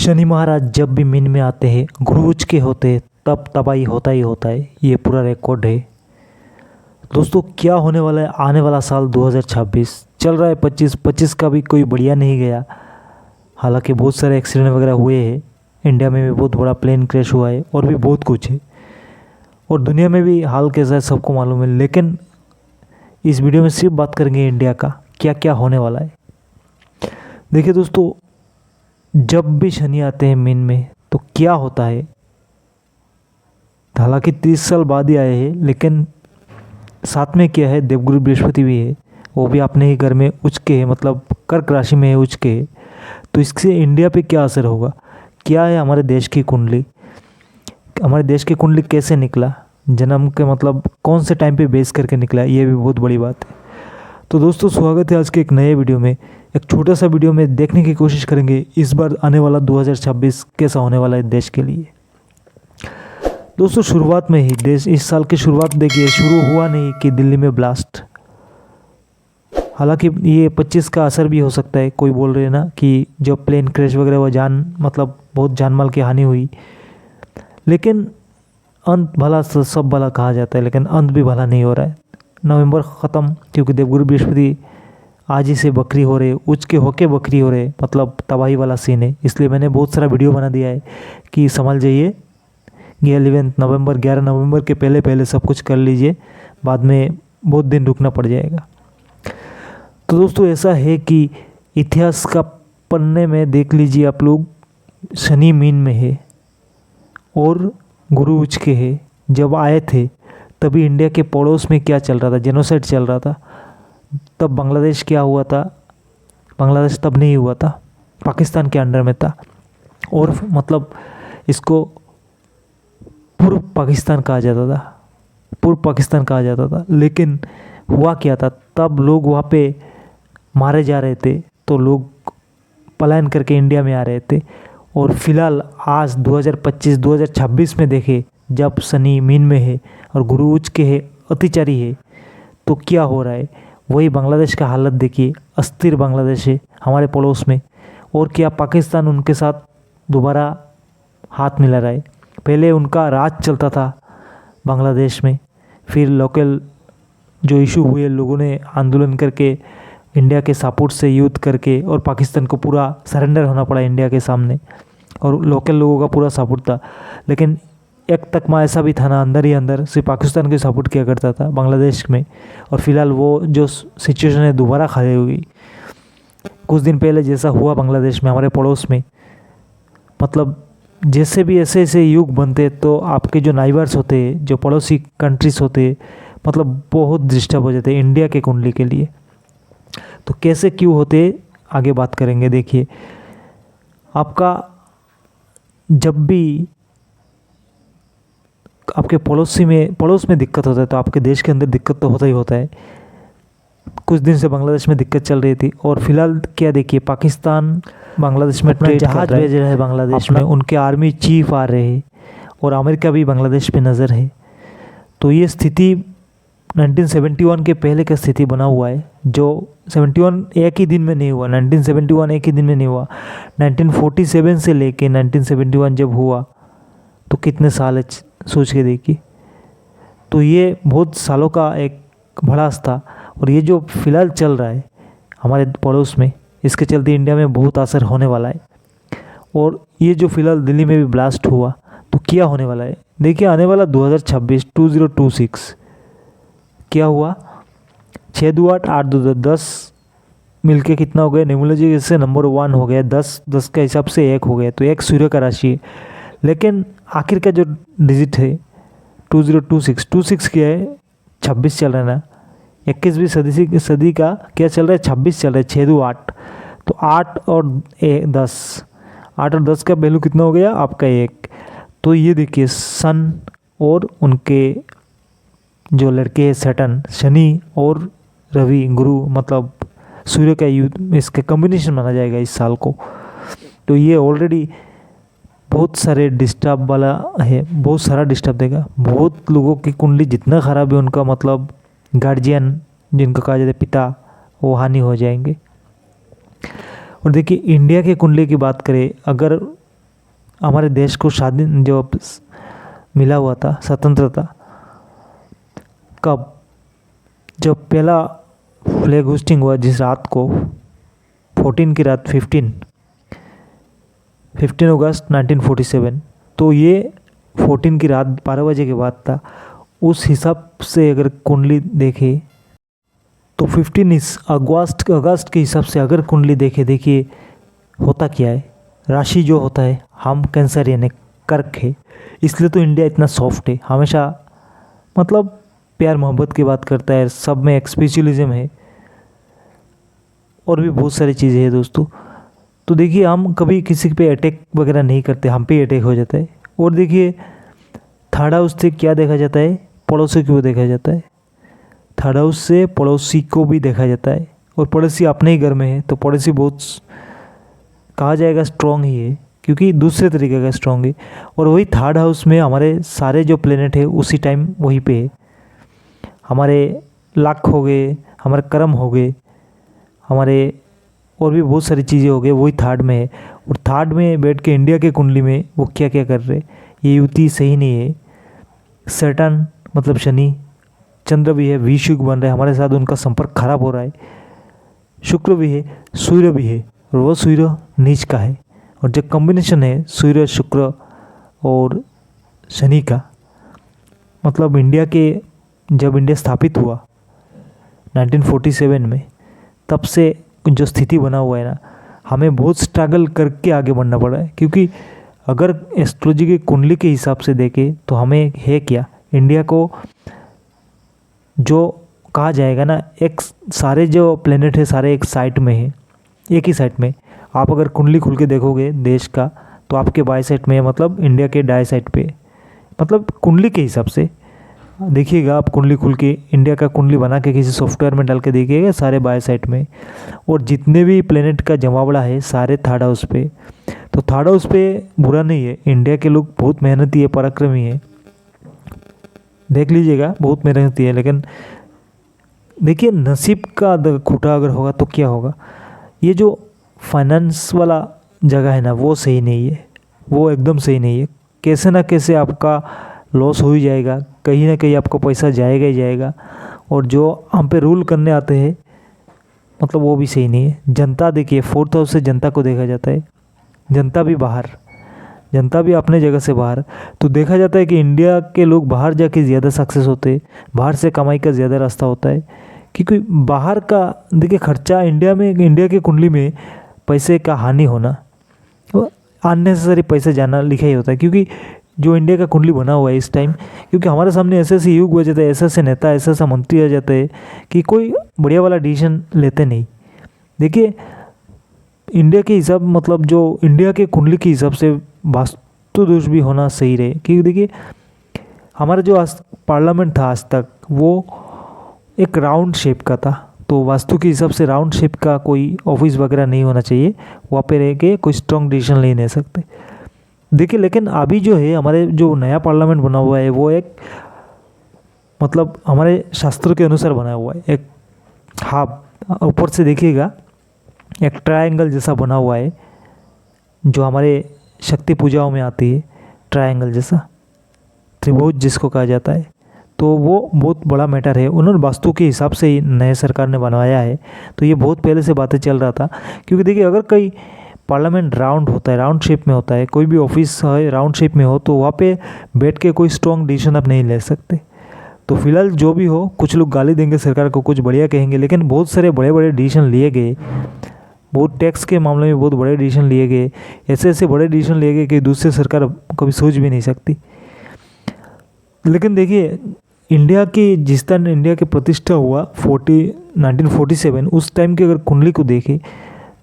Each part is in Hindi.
शनि महाराज जब भी मीन में आते हैं, गुरु उच्च के होते हैं, तब तबाही होता ही होता है। ये पूरा रिकॉर्ड है। दोस्तों क्या होने वाला है, आने वाला साल 2026 चल रहा है। 25 का भी कोई बढ़िया नहीं गया। हालांकि बहुत सारे एक्सीडेंट वगैरह हुए हैं। इंडिया में भी बहुत बड़ा प्लेन क्रैश हुआ है और भी बहुत कुछ है, और दुनिया में भी हाल कैसा है सबको मालूम है। लेकिन इस वीडियो में सिर्फ बात करेंगे इंडिया का क्या क्या होने वाला है। देखिए दोस्तों, जब भी शनि आते हैं मीन में तो क्या होता है। हालांकि 30 साल बाद ही आए हैं, लेकिन साथ में क्या है, देवगुरु बृहस्पति भी है, वो भी अपने ही घर में उच्च के है, मतलब कर्क राशि में है, उच्च के है। तो इससे इंडिया पे क्या असर होगा, क्या है हमारे देश की कुंडली, हमारे देश की कुंडली कैसे निकला, जन्म के मतलब कौन से टाइम पे बेस करके निकला, ये भी बहुत बड़ी बात है। तो दोस्तों स्वागत है आज के एक नए वीडियो में। एक छोटा सा वीडियो में देखने की कोशिश करेंगे इस बार आने वाला 2026 कैसा होने वाला है देश के लिए। दोस्तों शुरुआत में ही देश, इस साल की शुरुआत देखिए, शुरू हुआ नहीं कि दिल्ली में ब्लास्ट। हालांकि ये 25 का असर भी हो सकता है। कोई बोल रहे हैं ना कि जो प्लेन क्रैश वगैरह हुआ, मतलब बहुत जान माल की हानि हुई, लेकिन अंत भला सब भला कहा जाता है, लेकिन अंत भी भला नहीं हो रहा है। नवंबर ख़त्म, क्योंकि देवगुरु बृहस्पति आज ही से बकरी हो रहे, उच्च के होके बकरी हो रहे, मतलब तबाही वाला सीन है। इसलिए मैंने बहुत सारा वीडियो बना दिया है कि संभल जाइए। 11 नवंबर के पहले सब कुछ कर लीजिए, बाद में बहुत दिन रुकना पड़ जाएगा। तो दोस्तों ऐसा है कि इतिहास का पन्ने में देख लीजिए आप लोग, शनि मीन में है और गुरु उच्च के है। जब आए थे तभी इंडिया के पड़ोस में क्या चल रहा था, जेनोसाइड चल रहा था। तब बांग्लादेश क्या हुआ था, बांग्लादेश तब नहीं हुआ था, पाकिस्तान के अंडर में था, और मतलब इसको पूर्व पाकिस्तान कहा जाता था। लेकिन हुआ क्या था, तब लोग वहाँ पे मारे जा रहे थे, तो लोग पलायन करके इंडिया में आ रहे थे। और फिलहाल आज 2025-2026 में देखें, जब शनि मीन में है और गुरु उच्च के है, अतिचारी है, तो क्या हो रहा है। वही बांग्लादेश का हालत देखिए, अस्थिर बांग्लादेश है हमारे पड़ोस में, और क्या पाकिस्तान उनके साथ दोबारा हाथ मिला रहा है। पहले उनका राज चलता था बांग्लादेश में, फिर लोकल जो इशू हुए, लोगों ने आंदोलन करके इंडिया के सपोर्ट से युद्ध करके, और पाकिस्तान को पूरा सरेंडर होना पड़ा इंडिया के सामने, और लोकल लोगों का पूरा सपोर्ट था। लेकिन एक तकमा ऐसा भी था ना, अंदर ही अंदर सिर्फ पाकिस्तान के सपोर्ट किया करता था बांग्लादेश में। और फिलहाल वो जो सिचुएशन है दोबारा खड़ी हुई कुछ दिन पहले, जैसा हुआ बांग्लादेश में हमारे पड़ोस में। मतलब जैसे भी ऐसे युग बनते, तो आपके जो नाइबर्स होते हैं, जो पड़ोसी कंट्रीज होते हैं, मतलब बहुत डिस्टर्ब हो जाते हैं इंडिया के कुंडली के लिए। तो कैसे क्यों होते, आगे बात करेंगे। देखिए, आपका जब भी आपके पड़ोस में दिक्कत होता है, तो आपके देश के अंदर दिक्कत तो होता ही होता है। कुछ दिन से बांग्लादेश में दिक्कत चल रही थी, और फिलहाल क्या देखिए, पाकिस्तान बांग्लादेश में अपना जहाज भेज रहा है बांग्लादेश में, उनके आर्मी चीफ आ रहे हैं, और अमेरिका भी बांग्लादेश पे नज़र है। तो ये स्थिति 1971 के पहले का स्थिति बना हुआ है, जो 71 एक ही दिन में नहीं हुआ। 1971 एक ही दिन में नहीं हुआ। 1947 से लेके 1971 जब हुआ, तो कितने साल है, सोच के देखिए। तो ये बहुत सालों का एक भड़ास था, और ये जो फिलहाल चल रहा है हमारे पड़ोस में, इसके चलते इंडिया में बहुत असर होने वाला है। और ये जो फिलहाल दिल्ली में भी ब्लास्ट हुआ, तो क्या होने वाला है। देखिए, आने वाला 2026 क्या हुआ, 6 2 8 8 2 10 मिलके कितना हो गया, न्यूमरोलॉजी से नंबर 1 हो गया, 10 का हिसाब से 1 हो गया, तो 1 सूर्य का राशि है। लेकिन आखिर का जो डिजिट है 2026 क्या है, 26 चल रहा है ना। 21वीं सदी का क्या चल रहा है, 26 चल रहा है, 6 2 8। तो 8 और 10 का वैल्यू कितना हो गया आपका 1। तो ये देखिए, सन और उनके जो लड़के हैं सैटर्न, शनि और रवि गुरु, मतलब सूर्य का युद्ध, इसका कॉम्बिनेशन माना जाएगा इस साल को। तो ये ऑलरेडी बहुत सारे डिस्टर्ब वाला है, बहुत सारा डिस्टर्ब देगा। बहुत लोगों की कुंडली जितना ख़राब है, उनका मतलब गार्जियन जिनको कहा जाता है पिता, वो हानि हो जाएंगे। और देखिए, इंडिया के कुंडली की बात करें, अगर हमारे देश को स्वाधीन जो मिला हुआ था स्वतंत्रता, कब जब पहला फ्लैग होस्टिंग हुआ जिस रात को 14 की रात 15 अगस्त 1947, तो ये 14 की रात 12 बजे के बाद था। उस हिसाब से अगर कुंडली देखे तो 15 अगस्त के हिसाब से अगर कुंडली देखे, देखिए होता क्या है, राशि जो होता है हम कैंसर यानी कर्क है, इसलिए तो इंडिया इतना सॉफ्ट है, हमेशा मतलब प्यार मोहब्बत की बात करता है, सब में एक स्पिरिचुअलिज्म है और भी बहुत सारी चीज़ें हैं दोस्तों। तो देखिए हम कभी किसी पे अटैक वगैरह नहीं करते, हम पे अटैक हो जाता है। और देखिए थर्ड हाउस से क्या देखा जाता है, पड़ोसी को देखा जाता है, थर्ड हाउस से पड़ोसी को भी देखा जाता है, और पड़ोसी अपने ही घर में है तो पड़ोसी बहुत कहा जाएगा स्ट्रॉन्ग ही है, क्योंकि दूसरे तरीके का स्ट्रॉन्ग है। और वही थर्ड हाउस में हमारे सारे जो प्लेनेट है उसी टाइम वहीं पे है, हमारे लक हो गए, हमारे कर्म हो गए, हमारे और भी बहुत सारी चीज़ें हो गई, वही थर्ड में है। और थर्ड में बैठ के इंडिया के कुंडली में वो क्या क्या कर रहे, ये युति सही नहीं है। सैटर्न मतलब शनि, चंद्र भी है, विषुग बन रहे हैं, हमारे साथ उनका संपर्क खराब हो रहा है। शुक्र भी है, सूर्य भी है, और वो सूर्य नीच का है। और जो कॉम्बिनेशन है सूर्य शुक्र और शनि का, मतलब इंडिया के जब इंडिया स्थापित हुआ 1947 में, तब से जो स्थिति बना हुआ है ना, हमें बहुत स्ट्रगल करके आगे बढ़ना पड़ा है। क्योंकि अगर एस्ट्रोलॉजी की कुंडली के हिसाब से देखें तो हमें है क्या, इंडिया को जो कहा जाएगा ना, एक सारे जो प्लेनेट है सारे एक साइड में है, एक ही साइड में। आप अगर कुंडली खुल के देखोगे देश का तो आपके बाई साइड में है, मतलब इंडिया के दाएं साइड पे, मतलब कुंडली के हिसाब से देखिएगा आप कुंडली खुल के इंडिया का कुंडली बना के किसी सॉफ्टवेयर में डाल के देखिएगा, सारे बाएं साइड में। और जितने भी प्लेनेट का जमावड़ा है सारे थर्ड हाउस पे। तो थर्ड हाउस पे बुरा नहीं है, इंडिया के लोग बहुत मेहनती है, पराक्रमी है, देख लीजिएगा बहुत मेहनती है। लेकिन देखिए नसीब का खूटा अगर होगा तो क्या होगा, ये जो फाइनेंस वाला जगह है ना वो सही नहीं है, वो एकदम सही नहीं है। कैसे ना कैसे आपका लॉस हो ही जाएगा, कहीं ना कहीं आपका पैसा जाएगा ही जाएगा। और जो हम पे रूल करने आते हैं मतलब वो भी सही नहीं है। जनता देखिए, फोर्थ हाउस से जनता को देखा जाता है, जनता भी बाहर, जनता भी अपने जगह से बाहर। तो देखा जाता है कि इंडिया के लोग बाहर जाके ज़्यादा सक्सेस होते हैं, बाहर से कमाई का ज़्यादा रास्ता होता है। क्योंकि बाहर का देखिए खर्चा, इंडिया में, इंडिया की कुंडली में पैसे का हानि होना, अननेसेसरी पैसे जाना लिखा ही होता है। क्योंकि जो इंडिया का कुंडली बना हुआ है इस टाइम, क्योंकि हमारे सामने ऐसे ऐसे युग हो जाते हैं, ऐसे ऐसे नेता, ऐसा ऐसा मंत्री आ जाते हैं कि कोई बढ़िया वाला डिसीजन लेते नहीं। देखिए इंडिया के हिसाब, मतलब जो इंडिया के कुंडली के हिसाब से वास्तु दोष भी होना सही रहे। क्योंकि देखिए हमारा जो आज पार्लियामेंट था आज तक, वो एक राउंड शेप का था, तो वास्तु के हिसाब से राउंड शेप का कोई ऑफिस वगैरह नहीं होना चाहिए, वहाँ पे रह के कोई स्ट्रॉन्ग डिसीजन नहीं ले सकते। देखिए लेकिन अभी जो है हमारे जो नया पार्लियामेंट बना हुआ है वो एक मतलब हमारे शास्त्रों के अनुसार बना हुआ है। एक हाफ ऊपर से देखिएगा एक ट्रायंगल जैसा बना हुआ है, जो हमारे शक्ति पूजाओं में आती है, ट्रायंगल जैसा, त्रिभुज जिसको कहा जाता है। तो वो बहुत बड़ा मैटर है, उन्होंने वास्तु के हिसाब से ही नए सरकार ने बनवाया है। तो ये बहुत पहले से बातें चल रहा था। क्योंकि देखिए अगर कई पार्लियामेंट राउंड होता है, राउंड शेप में होता है, कोई भी ऑफिस है राउंड शेप में हो, तो वहाँ पे बैठ के कोई स्ट्रॉन्ग डिसीजन आप नहीं ले सकते। तो फिलहाल जो भी हो, कुछ लोग गाली देंगे सरकार को, कुछ बढ़िया कहेंगे, लेकिन बहुत सारे बड़े बड़े डिसीजन लिए गए, बहुत टैक्स के मामले में बहुत बड़े डिसीजन लिए गए, ऐसे ऐसे बड़े डिसीजन लिए गए कि दूसरी सरकार कभी सोच भी नहीं सकती। लेकिन देखिए इंडिया की जिस तरह इंडिया की प्रतिष्ठा हुआ 1947, उस टाइम की अगर कुंडली को देखें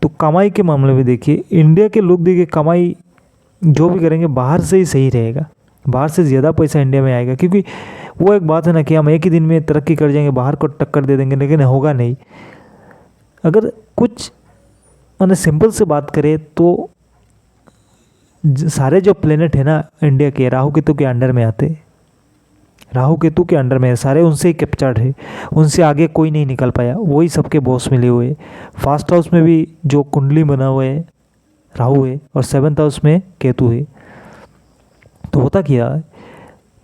तो कमाई के मामले में देखिए इंडिया के लोग देखिए कमाई जो भी करेंगे बाहर से ही सही रहेगा, बाहर से ज़्यादा पैसा इंडिया में आएगा। क्योंकि वो एक बात है ना कि हम एक ही दिन में तरक्की कर जाएंगे, बाहर को टक्कर दे देंगे, लेकिन होगा नहीं। अगर कुछ मैंने सिंपल से बात करें तो सारे जो प्लेनेट है ना इंडिया के, राहु केतु के अंडर में आते हैं, राहु केतु के अंडर में है सारे, उनसे ही कैप्चर्ड है, उनसे आगे कोई नहीं निकल पाया, वही सबके बॉस मिले हुए। फर्स्ट हाउस में भी जो कुंडली बना हुआ है राहु है, और सेवन्थ हाउस में केतु है। तो होता क्या है,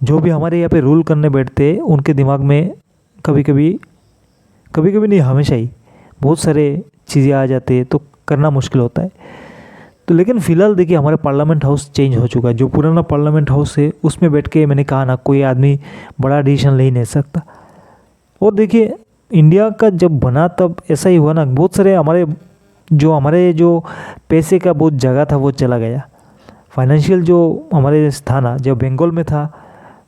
जो भी हमारे यहाँ पे रूल करने बैठते उनके दिमाग में कभी कभी नहीं, हमेशा ही बहुत सारे चीज़ें आ जाती है, तो करना मुश्किल होता है। तो लेकिन फ़िलहाल देखिए हमारा पार्लियामेंट हाउस चेंज हो चुका है। जो पुराना पार्लियामेंट हाउस है उसमें बैठ के मैंने कहा ना, कोई आदमी बड़ा डिसीजन ले ही नहीं सकता। और देखिए इंडिया का जब बना तब ऐसा ही हुआ ना, बहुत सारे हमारे जो पैसे का बहुत जगह था वो चला गया। फाइनेंशियल जो हमारे था ना, जब बंगाल में था,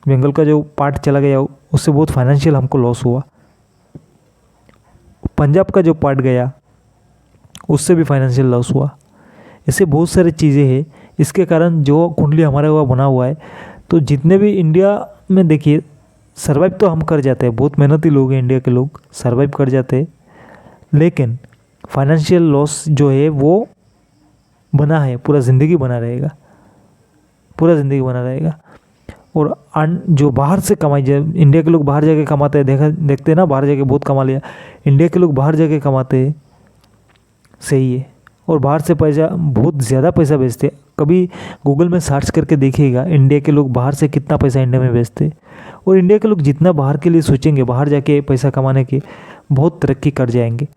बंगाल का जो पार्ट चला गया उससे बहुत फाइनेंशियल हमको लॉस हुआ। पंजाब का जो पार्ट गया उससे भी फाइनेंशियल लॉस हुआ। ऐसे बहुत सारी चीज़ें हैं, इसके कारण जो कुंडली हमारा हुआ बना हुआ है। तो जितने भी इंडिया में देखिए सर्वाइव तो हम कर जाते हैं, बहुत मेहनती लोग हैं इंडिया के लोग, सर्वाइव कर जाते हैं, लेकिन फाइनेंशियल लॉस जो है वो बना है, पूरा ज़िंदगी बना रहेगा, पूरा ज़िंदगी बना रहेगा। और जो बाहर से कमाई, जब इंडिया के लोग बाहर जाके कमाते हैं, देखते हैं ना, बाहर जाके बहुत कमा लिया, इंडिया के लोग बाहर जाके कमाते हैं, सही है, और बाहर से पैसा बहुत ज़्यादा पैसा भेजते हैं। कभी गूगल में सर्च करके देखिएगा इंडिया के लोग बाहर से कितना पैसा इंडिया में भेजते हैं। और इंडिया के लोग जितना बाहर के लिए सोचेंगे, बाहर जाके पैसा कमाने के, बहुत तरक्की कर जाएंगे।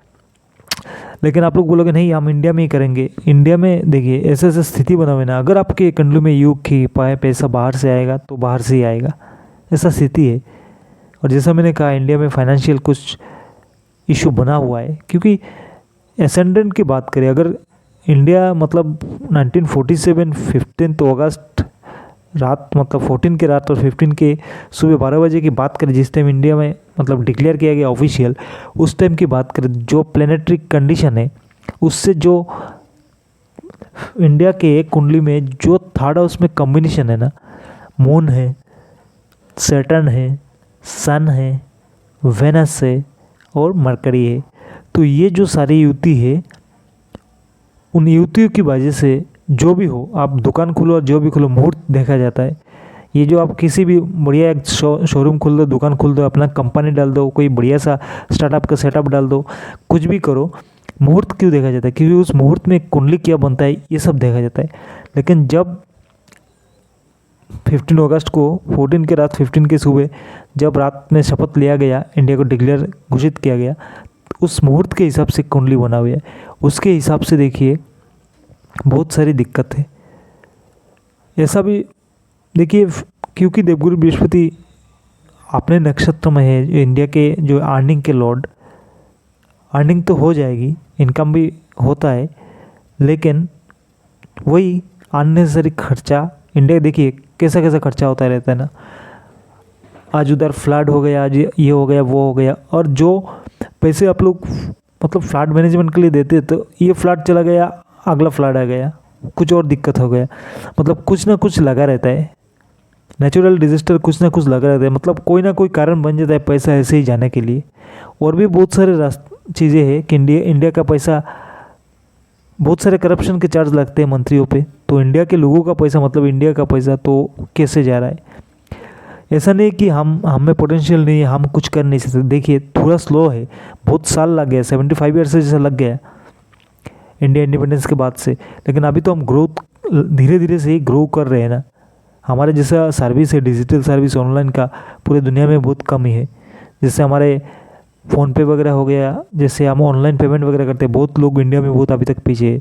लेकिन आप लोग बोलोगे नहीं हम इंडिया में ही करेंगे। इंडिया में देखिए ऐसे ऐसे स्थिति बना हुआ है ना, अगर आपके कंट्री में यूँ की पाए पैसा बाहर से आएगा तो बाहर से ही आएगा, ऐसा स्थिति है। और जैसा मैंने कहा इंडिया में फाइनेंशियल कुछ इशू बना हुआ है, क्योंकि एसेंडेंट की बात करें, अगर इंडिया मतलब 1947 15 अगस्त रात, मतलब 14 के रात और 15 के सुबह 12 बजे की बात करें, जिस टाइम इंडिया में मतलब डिक्लेयर किया गया ऑफिशियल, उस टाइम की बात करें, जो प्लेनेटरी कंडीशन है उससे जो इंडिया के कुंडली में जो थर्ड हाउस में कॉम्बिनेशन है ना, मून है, सैटर्न है, सन है, वेनस है और मरकरी है, तो ये जो सारी युति है, उन युतियों की वजह से जो भी हो, आप दुकान खोलो और जो भी खोलो, मुहूर्त देखा जाता है। ये जो आप किसी भी बढ़िया एक शोरूम खोल दो, दुकान खोल दो, अपना कंपनी डाल दो, कोई बढ़िया सा स्टार्टअप का सेटअप डाल दो, कुछ भी करो, मुहूर्त क्यों देखा जाता है? क्योंकि उस मुहूर्त में कुंडली क्या बनता है ये सब देखा जाता है। लेकिन जब 15 अगस्त को 14 के रात 15 के सुबह जब रात में शपथ लिया गया, इंडिया को डिक्लेयर घोषित किया गया, उस मुहूर्त के हिसाब से कुंडली बना हुआ है। उसके हिसाब से देखिए बहुत सारी दिक्कत है। ऐसा भी देखिए, क्योंकि देवगुरु बृहस्पति अपने नक्षत्र में है, इंडिया के जो अर्निंग के लॉर्ड, अर्निंग तो हो जाएगी, इनकम भी होता है, लेकिन वही अननेसेसरी खर्चा, इंडिया देखिए कैसा कैसा खर्चा होता रहता है ना, आज उधर फ्लड हो गया, आज ये हो गया, वो हो गया, और जो पैसे आप लोग मतलब फ्लड मैनेजमेंट के लिए देते, तो ये फ्लड चला गया, अगला फ्लड आ गया, कुछ और दिक्कत हो गया, मतलब कुछ ना कुछ लगा रहता है, नेचुरल डिजास्टर कुछ ना कुछ लगा रहता है, मतलब कोई ना कोई कारण बन जाता है पैसा ऐसे ही जाने के लिए। और भी बहुत सारे चीज़ें हैं कि इंडिया का पैसा, बहुत सारे करप्शन के चार्ज लगते हैं मंत्रियों पे, तो इंडिया के लोगों का पैसा, मतलब इंडिया का पैसा तो कैसे जा रहा है? ऐसा नहीं कि हम में पोटेंशियल नहीं है, हम कुछ कर नहीं सकते। देखिए थोड़ा स्लो है, बहुत साल लग गया, 75 ईयर से जैसा लग गया इंडिया इंडिपेंडेंस के बाद से, लेकिन अभी तो हम ग्रोथ धीरे धीरे से ही ग्रो कर रहे हैं ना। हमारे जैसा सर्विस है, डिजिटल सर्विस ऑनलाइन का, पूरे दुनिया में बहुत कम ही है। जैसे हमारे फ़ोनपे वगैरह हो गया, जैसे हम ऑनलाइन पेमेंट वगैरह करते हैं, बहुत लोग इंडिया में बहुत अभी तक पीछे है।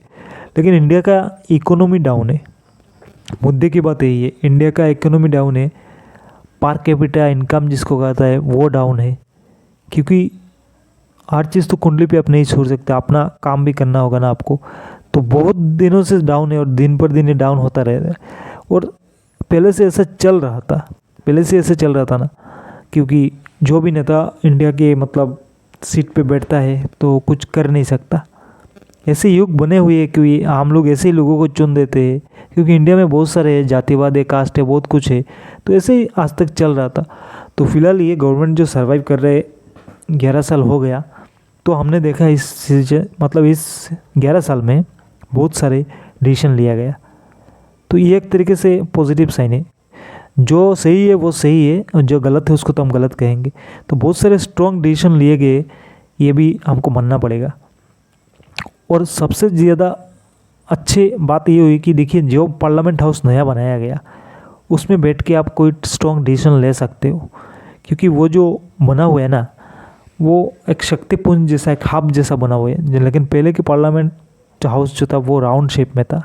लेकिन इंडिया का इकोनॉमी डाउन है, मुद्दे की बात यही है, इंडिया का इकोनॉमी डाउन है, पर कैपिटा इनकम जिसको कहता है वो डाउन है, क्योंकि हर चीज़ तो कुंडली पे आप नहीं छोड़ सकते, अपना काम भी करना होगा ना आपको। तो बहुत दिनों से डाउन है और दिन पर दिन ये डाउन होता रहेगा। और पहले से ऐसा चल रहा था, पहले से ऐसे चल रहा था ना, क्योंकि जो भी नेता इंडिया के मतलब सीट पे बैठता है तो कुछ कर नहीं सकता। ऐसे युग बने हुए हैं कि हम लोग ऐसे ही लोगों को चुन देते हैं, क्योंकि इंडिया में बहुत सारे जातिवाद है, कास्ट है, बहुत कुछ है, तो ऐसे ही आज तक चल रहा था। तो फिलहाल ये गवर्नमेंट जो सर्वाइव कर रहे 11 साल हो गया, तो हमने देखा इस मतलब इस 11 साल में बहुत सारे डिसीजन लिया गया। तो ये एक तरीके से पॉजिटिव साइन है, जो सही है वो सही है और जो गलत है उसको तो हम गलत कहेंगे। तो बहुत सारे स्ट्रॉन्ग डिसीजन लिए गए, ये भी हमको मानना पड़ेगा। और सबसे ज़्यादा अच्छी बात ये हुई कि देखिए जो पार्लियामेंट हाउस नया बनाया गया उसमें बैठ के आप कोई स्ट्रॉन्ग डिसीजन ले सकते हो, क्योंकि वो जो बना हुआ है ना, वो एक शक्तिपुंज जैसा, एक हब जैसा बना हुआ है। लेकिन पहले के पार्लियामेंट हाउस जो था वो राउंड शेप में था,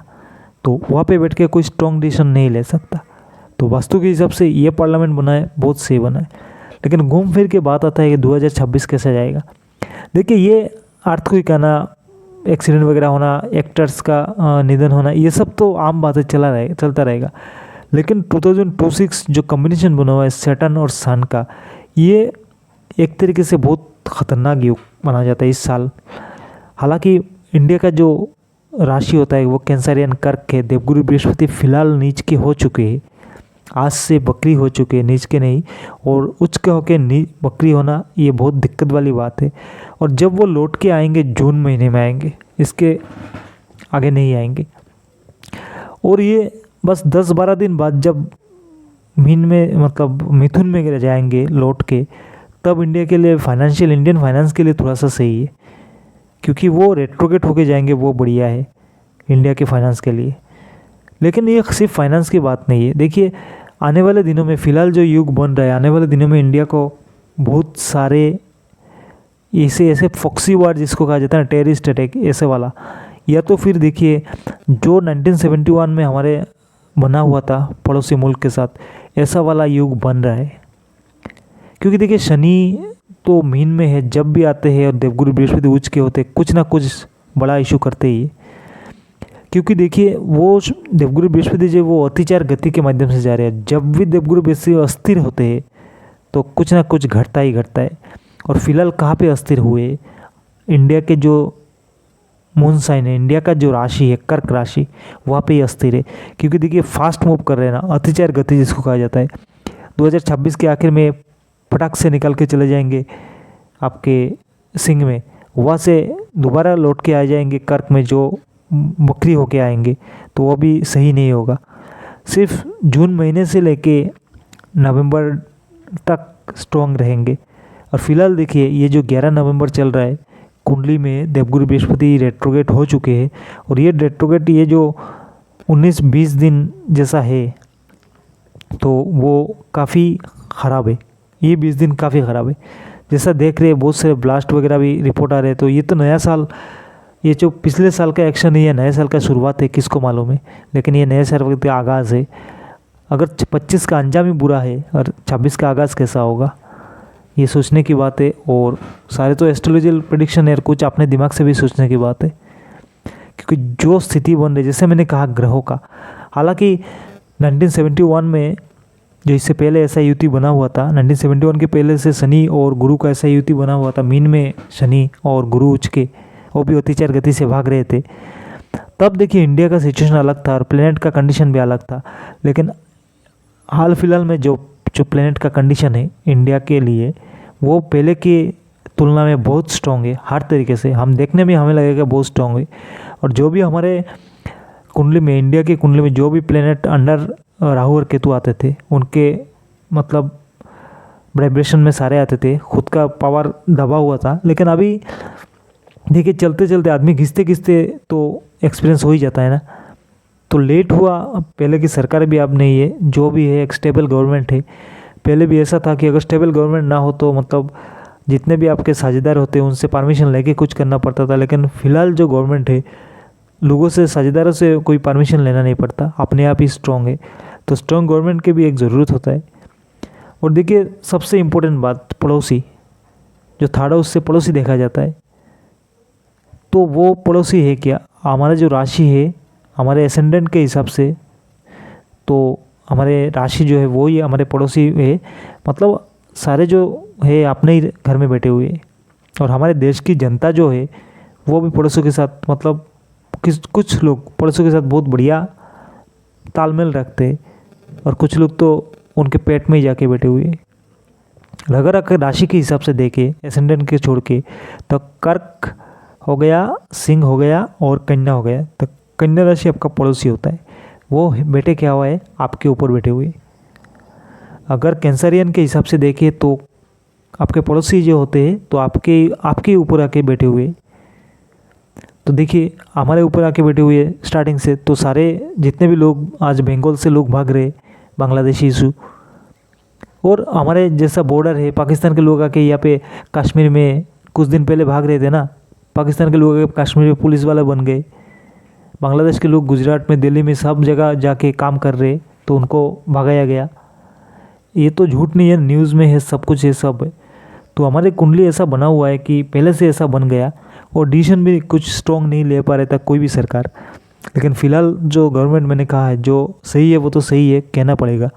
तो वहाँ पे बैठ के कोई स्ट्रॉन्ग डिसीजन नहीं ले सकता। तो वास्तु के हिसाब से ये पार्लियामेंट बना है, बहुत सही बना है। लेकिन घूम फिर के बात आता है कि 2026 कैसे जाएगा। देखिए, ये अर्थक्वेक आना, एक्सीडेंट वगैरह होना, एक्टर्स का निधन होना, ये सब तो आम बात है, चलता रहेगा। लेकिन 2026 जो कॉम्बिनेशन बना हुआ है सैटर्न और सन का, ये एक तरीके से बहुत ख़तरनाक योग माना जाता है इस साल। हालांकि इंडिया का जो राशि होता है वो कैंसरियन कर्क है। देवगुरु बृहस्पति फिलहाल नीच के हो चुके हैं, आज से बकरी हो चुके हैं, नीच के नहीं। और उच्च के होके बकरी होना ये बहुत दिक्कत वाली बात है। और जब वो लौट के आएंगे जून महीने में आएंगे, इसके आगे नहीं आएंगे। और ये बस 10-12 दिन बाद जब मीन में मतलब मिथुन में गिर जाएंगे लौट के, तब इंडिया के लिए फाइनेंशियल, इंडियन फाइनेंस के लिए थोड़ा सा सही है, क्योंकि वो रेट्रोगेट होके जाएंगे, वो बढ़िया है इंडिया के फाइनेंस के लिए। लेकिन ये सिर्फ फाइनेंस की बात नहीं है। देखिए, आने वाले दिनों में फ़िलहाल जो युग बन रहा है, आने वाले दिनों में इंडिया को बहुत सारे ऐसे फॉक्सी वार जिसको कहा जाता है ना, टेररिस्ट अटैक ऐसे वाला, या तो फिर देखिए जो 1971 में हमारे बना हुआ था पड़ोसी मुल्क के साथ, ऐसा वाला युग बन रहा है। क्योंकि देखिए, शनि तो मीन में है, जब भी आते हैं और देवगुरु बृहस्पति उच्च के होते, कुछ ना कुछ बड़ा इशू करते ही। क्योंकि देखिए, वो देवगुरु बृहस्पति जो वो अतिचार गति के माध्यम से जा रहे हैं। जब भी देवगुरु बृहस्पति अस्थिर होते हैं तो कुछ ना कुछ घटता ही घटता है। और फिलहाल कहाँ पे अस्थिर हुए? इंडिया के जो मून साइन है, इंडिया का जो राशि है कर्क राशि, वहाँ पे ही अस्थिर है। क्योंकि देखिए, फास्ट मूव कर रहे हैं ना, अतिचार गति जिसको कहा जाता है। 2026 के आखिर में फटाक से निकल के चले जाएंगे आपके सिंह में, वहाँ से दोबारा लौट के आ जाएंगे कर्क में, जो बकरी होके आएंगे, तो वो भी सही नहीं होगा। सिर्फ जून महीने से लेके नवंबर तक स्ट्रॉन्ग रहेंगे। और फिलहाल देखिए, ये जो 11 नवंबर चल रहा है, कुंडली में देवगुरु बृहस्पति रेट्रोगेट हो चुके हैं। और ये रेट्रोगेट ये जो 19-20 दिन जैसा है, तो वो काफ़ी ख़राब है। ये 20 दिन काफ़ी ख़राब है, जैसा देख रहे हैं बहुत सारे ब्लास्ट वगैरह भी रिपोर्ट आ रहे हैं। तो ये तो नया साल, ये जो पिछले साल का एक्शन है, ये नए साल का शुरुआत है, किसको मालूम है। लेकिन ये नए साल का आगाज़ है। अगर 25 का अंजाम ही बुरा है और 26 का आगाज़ कैसा होगा, ये सोचने की बात है। और सारे तो एस्ट्रोलॉजिकल प्रेडिक्शन है, कुछ अपने दिमाग से भी सोचने की बात है। क्योंकि जो स्थिति बन रही, जैसे मैंने कहा ग्रहों का, हालांकि 1971 में जो इससे पहले ऐसा युति बना हुआ था, 1971 के पहले से शनि और गुरु का ऐसा युति बना हुआ था, मीन में शनि और गुरु उच्च के, वो भी अतिचार गति से भाग रहे थे। तब देखिए, इंडिया का सिचुएशन अलग था और प्लेनेट का कंडीशन भी अलग था। लेकिन हाल फिलहाल में जो प्लेनेट का कंडीशन है इंडिया के लिए, वो पहले की तुलना में बहुत स्ट्रॉन्ग है। हर तरीके से हम देखने में हमें लगेगा बहुत स्ट्रॉन्ग है। और जो भी हमारे कुंडली में, इंडिया की कुंडली में जो भी प्लेनेट अंडर राहु और केतु आते थे, उनके मतलब वाइब्रेशन में सारे आते थे, खुद का पावर दबा हुआ था। लेकिन अभी देखिए, चलते चलते आदमी घिसते घिसते तो एक्सपीरियंस हो ही जाता है ना। तो लेट हुआ, पहले की सरकार भी अब नहीं है, जो भी है एक स्टेबल गवर्नमेंट है। पहले भी ऐसा था कि अगर स्टेबल गवर्नमेंट ना हो तो मतलब जितने भी आपके साझेदार होते हैं उनसे परमिशन लेके कुछ करना पड़ता था। लेकिन फ़िलहाल जो गवर्नमेंट है, लोगों से, साझेदारों से कोई परमिशन लेना नहीं पड़ता, अपने आप ही स्ट्रॉन्ग है। तो स्ट्रॉन्ग गवर्नमेंट की भी एक ज़रूरत होता है। और देखिए, सबसे इम्पोर्टेंट बात, पड़ोसी, जो थर्ड हाउस से पड़ोसी देखा जाता है, तो वो पड़ोसी है क्या? हमारा जो राशि है, हमारे एसेंडेंट के हिसाब से, तो हमारे राशि जो है वो ही हमारे पड़ोसी है। मतलब सारे जो है अपने ही घर में बैठे हुए हैं। और हमारे देश की जनता जो है वो भी पड़ोसियों के साथ, मतलब कुछ लोग पड़ोसियों के साथ बहुत बढ़िया तालमेल रखते हैं, और कुछ लोग तो उनके पेट में ही जाके बैठे हुए हैं। अगर राशि के हिसाब से देखें, एसेंडेंट के छोड़ के, तो कर्क हो गया, सिंह हो गया और कन्या हो गया। तो कन्या राशि आपका पड़ोसी होता है, वो बैठे क्या हुआ है, आपके ऊपर बैठे हुए। अगर कैंसरियन के हिसाब से देखें तो आपके पड़ोसी जो होते हैं तो आपके ऊपर आके बैठे हुए। तो देखिए, हमारे ऊपर आके बैठे हुए स्टार्टिंग से, तो सारे जितने भी लोग आज बंगाल से लोग भाग रहे, बांग्लादेशी इशू। और हमारे जैसा बॉर्डर है, पाकिस्तान के लोग आके यहाँ पे कश्मीर में कुछ दिन पहले भाग रहे थे ना, पाकिस्तान के लोग आके कश्मीर में पुलिस वाला बन गए। बांग्लादेश के लोग गुजरात में, दिल्ली में सब जगह जाके काम कर रहे, तो उनको भगाया गया। ये तो झूठ नहीं है, न्यूज़ में है, सब कुछ है, सब है। तो हमारे कुंडली ऐसा बना हुआ है कि पहले से ऐसा बन गया, और डिसीजन भी कुछ स्ट्रॉन्ग नहीं ले पा रहा था कोई भी सरकार। लेकिन फ़िलहाल जो गवर्नमेंट मैंने कहा है जो सही है वो तो सही है, कहना पड़ेगा।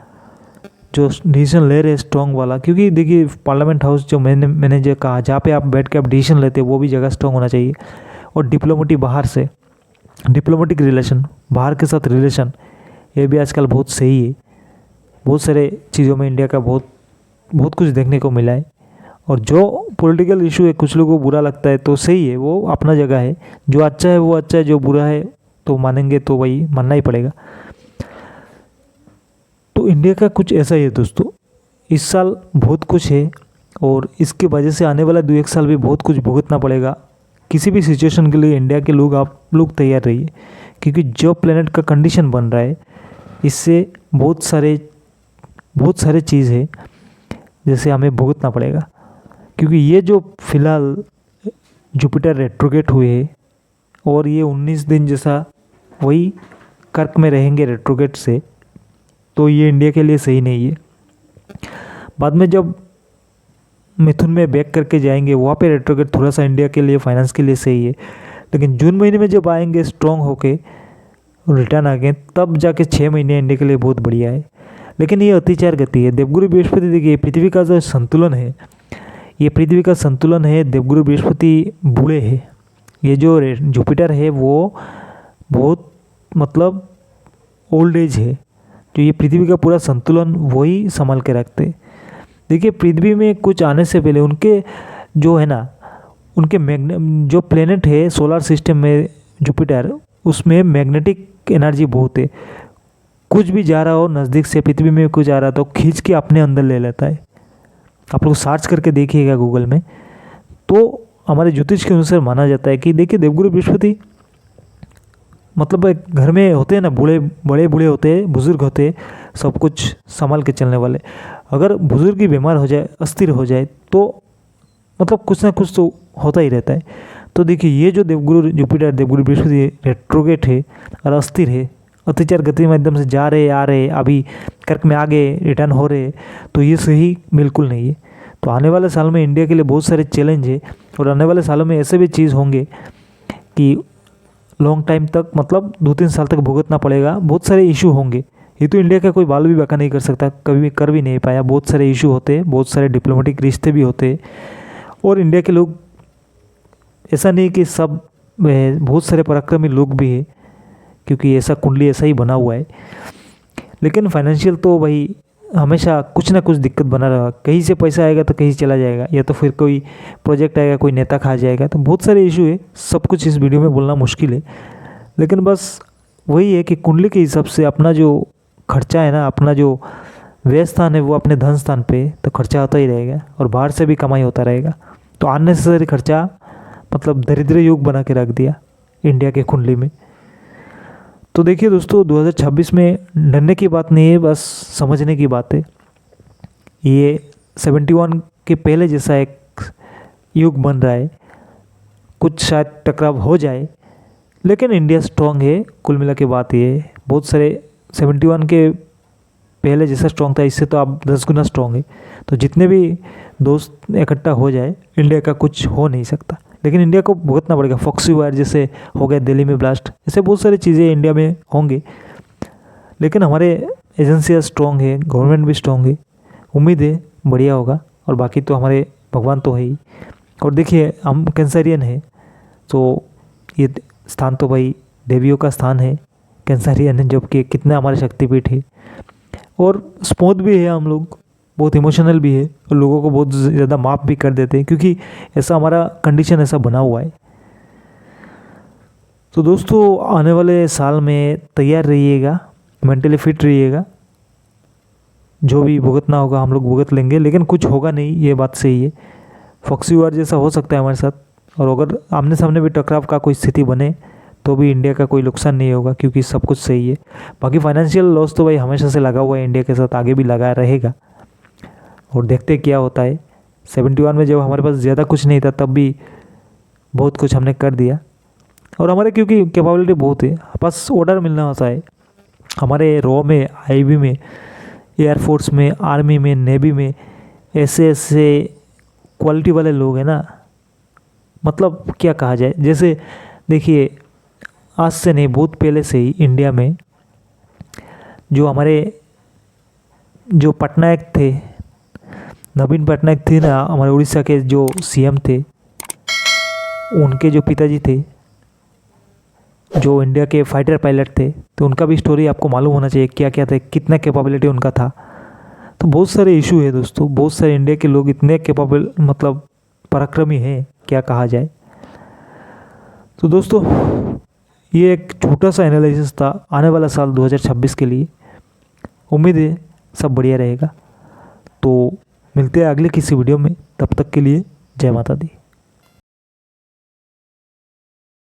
जो डिसीजन ले रहे हैं स्ट्रॉन्ग वाला, क्योंकि देखिए पार्लियामेंट हाउस जो मैंने जो कहा, जहाँ पे आप बैठ के आप डिसीजन लेते हैं वो भी जगह स्ट्रॉन्ग होना चाहिए। और डिप्लोमेटिक बाहर से, डिप्लोमेटिक रिलेशन, बाहर के साथ रिलेशन, ये भी आजकल बहुत सही है। बहुत सारे चीज़ों में इंडिया का बहुत कुछ देखने को मिला है। और जो पॉलिटिकल इशू है, कुछ लोगों को बुरा लगता है तो सही है, वो अपना जगह है। जो अच्छा है वो अच्छा है, जो बुरा है तो मानेंगे तो वही मानना ही पड़ेगा। तो इंडिया का कुछ ऐसा ही है दोस्तों। इस साल बहुत कुछ है, और इसके वजह से आने वाला 2-1 साल भी बहुत कुछ भुगतना पड़ेगा। किसी भी सिचुएशन के लिए इंडिया के लोग, आप लोग तैयार रहिए, क्योंकि जो प्लेनेट का कंडीशन बन रहा है, इससे बहुत सारे चीज़ है जैसे हमें भुगतना पड़ेगा। क्योंकि ये जो फिलहाल जुपिटर रेट्रोगेट हुए हैं, और ये 19 दिन जैसा वही कर्क में रहेंगे रेट्रोगेट से, तो ये इंडिया के लिए सही नहीं है। बाद में जब मिथुन में बैक करके जाएंगे, वहाँ पे रेट्रोगेट थोड़ा सा इंडिया के लिए, फाइनेंस के लिए सही है। लेकिन जून महीने में जब आएंगे स्ट्रॉन्ग होके, रिटर्न आ गए, तब जाके 6 महीने इंडिया के लिए बहुत बढ़िया है। लेकिन ये अतिचार गति है। देवगुरु बृहस्पति, देखिए पृथ्वी का जो संतुलन है, ये पृथ्वी का संतुलन है। देवगुरु बृहस्पति बूढ़े है। ये जो जुपिटर है वो बहुत मतलब ओल्ड एज है, जो ये पृथ्वी का पूरा संतुलन वही संभाल के रखते। देखिए पृथ्वी में कुछ आने से पहले उनके जो है ना, उनके जो प्लेनेट है सोलर सिस्टम में जुपिटर, उसमें मैग्नेटिक एनर्जी बहुत है। कुछ भी जा रहा हो नज़दीक से, पृथ्वी में कुछ आ रहा तो खींच के अपने अंदर ले लेता है। आप लोग सर्च करके देखिएगा गूगल में। तो हमारे ज्योतिष के अनुसार माना जाता है कि देखिए देवगुरु बृहस्पति मतलब एक घर में होते हैं ना, बड़े बूढ़े होते हैं, बुज़ुर्ग होते हैं, सब कुछ संभाल के चलने वाले। अगर बुज़ुर्ग ही बीमार हो जाए, अस्थिर हो जाए, तो मतलब कुछ ना कुछ तो होता ही रहता है। तो देखिए ये जो देवगुरु जुपिटर, देवगुरु बृहस्पति रेट्रोगेट है और अस्थिर है, अतिचार गति में एकदम से जा रहे आ रहे, अभी कर्क में आगे रिटर्न हो रहे, तो ये सही बिल्कुल नहीं है। तो आने वाले साल में इंडिया के लिए बहुत सारे चैलेंज है, और आने वाले सालों में ऐसे भी चीज़ होंगे कि लॉन्ग टाइम तक, मतलब 2-3 साल तक भुगतना पड़ेगा। बहुत सारे इशू होंगे। ये तो इंडिया का कोई बाल भी बाका नहीं कर सकता, कभी कर भी नहीं पाया। बहुत सारे इशू होते हैं, बहुत सारे डिप्लोमेटिक रिश्ते भी होते हैं। और इंडिया के लोग, ऐसा नहीं कि सब, बहुत सारे पराक्रमी लोग भी हैं, क्योंकि ऐसा कुंडली ऐसा ही बना हुआ है। लेकिन फाइनेंशियल तो भाई हमेशा कुछ ना कुछ दिक्कत बना रहा। कहीं से पैसा आएगा तो कहीं चला जाएगा, या तो फिर कोई प्रोजेक्ट आएगा, कोई नेता खा जाएगा। तो बहुत सारे इशू है, सब कुछ इस वीडियो में बोलना मुश्किल है। लेकिन बस वही है कि कुंडली के हिसाब से अपना जो खर्चा है ना, अपना जो व्यय स्थान है, वो अपने धन स्थान पे तो खर्चा होता ही रहेगा, और बाहर से भी कमाई होता रहेगा। तो अननेसेसरी खर्चा मतलब दरिद्र योग बना के रख दिया इंडिया के कुंडली में। तो देखिए दोस्तों, 2026 में डरने की बात नहीं है, बस समझने की बात है। ये 71 के पहले जैसा एक युग बन रहा है। कुछ शायद टकराव हो जाए, लेकिन इंडिया स्ट्रांग है। कुल मिला के बात ये है, बहुत सारे 71 के पहले जैसा स्ट्रांग था, इससे तो आप 10 गुना स्ट्रांग है। तो जितने भी दोस्त इकट्ठा हो जाए, इंडिया का कुछ हो नहीं सकता। लेकिन इंडिया को भुगतना पड़ेगा। फॉक्सी वायर जैसे हो गया, दिल्ली में ब्लास्ट, ऐसे बहुत सारी चीज़ें इंडिया में होंगे। लेकिन हमारे एजेंसियाँ स्ट्रॉन्ग है, गवर्नमेंट भी स्ट्रॉन्ग है, उम्मीद है बढ़िया होगा। और बाकी तो हमारे भगवान तो है ही। और देखिए हम कैंसरियन है, तो ये स्थान तो भाई देवियों का स्थान है, कैंसरियन है, जबकि कितना हमारे शक्तिपीठ है। और स्मूथ भी है, हम लोग बहुत इमोशनल भी है, और लोगों को बहुत ज़्यादा माफ़ भी कर देते हैं, क्योंकि ऐसा हमारा कंडीशन ऐसा बना हुआ है। तो दोस्तों आने वाले साल में तैयार रहिएगा, मेंटली फिट रहिएगा। जो भी भुगतना होगा हम लोग भुगत लेंगे, लेकिन कुछ होगा नहीं, ये बात सही है। फॉक्सी वार जैसा हो सकता है हमारे साथ, और अगर आमने सामने भी टकराव का कोई स्थिति बने तो भी इंडिया का कोई नुकसान नहीं होगा, क्योंकि सब कुछ सही है। बाकी फाइनेंशियल लॉस तो भाई हमेशा से लगा हुआ है इंडिया के साथ, आगे भी लगा रहेगा, और देखते क्या होता है। 71 में जब हमारे पास ज़्यादा कुछ नहीं था तब भी बहुत कुछ हमने कर दिया, और हमारे क्योंकि कैपेबिलिटी बहुत है, बस ऑर्डर मिलना होता है। हमारे रॉ में, आईबी में, एयरफोर्स में, आर्मी में, नेवी में ऐसे ऐसे क्वालिटी वाले लोग हैं ना, मतलब क्या कहा जाए। जैसे देखिए, आज से नहीं, बहुत पहले से ही इंडिया में जो हमारे जो पटनायक थे, नवीन पटनायक थे ना, हमारे उड़ीसा के जो सीएम थे, उनके जो पिताजी थे जो इंडिया के फाइटर पायलट थे, तो उनका भी स्टोरी आपको मालूम होना चाहिए, क्या क्या थे, कितना कैपेबिलिटी उनका था। तो बहुत सारे इशू है दोस्तों, बहुत सारे इंडिया के लोग इतने कैपेबल, मतलब पराक्रमी हैं, क्या कहा जाए। तो दोस्तों, ये एक छोटा सा एनालिसिस था आने वाला साल 2026 के लिए। उम्मीद है सब बढ़िया रहेगा। तो मिलते हैं अगले किसी वीडियो में, तब तक के लिए जय माता दी।